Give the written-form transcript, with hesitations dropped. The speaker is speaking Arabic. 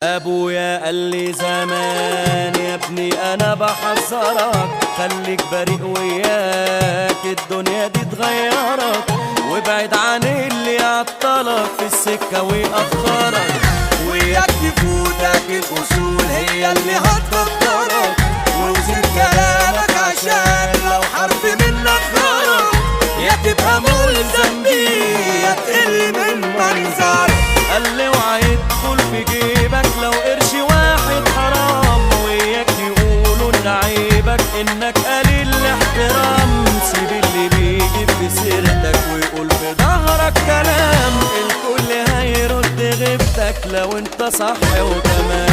ابويا قال لي زمان يا ابني انا بحذرك، خليك بريء وياك الدنيا دي تغيرك، وابعد عن اللي يعطلك في السكه ويأخرك، وياك تفوتك الاصول هي اللي هتفكرك، ووزن كلامك عشان لو حرف منك غلط يا تبقى ملزم بيه يا تقل من منظرك. قال لي اوعى يدخل في جيبك لو قرش واحد حرام، وياك يقولوا ان عيبك انك قليل الاحترام، سيب اللي بيجي في سيرتك ويقول في ظهرك كلام، الكل هيرد غيبتك لو انت صح وتمام.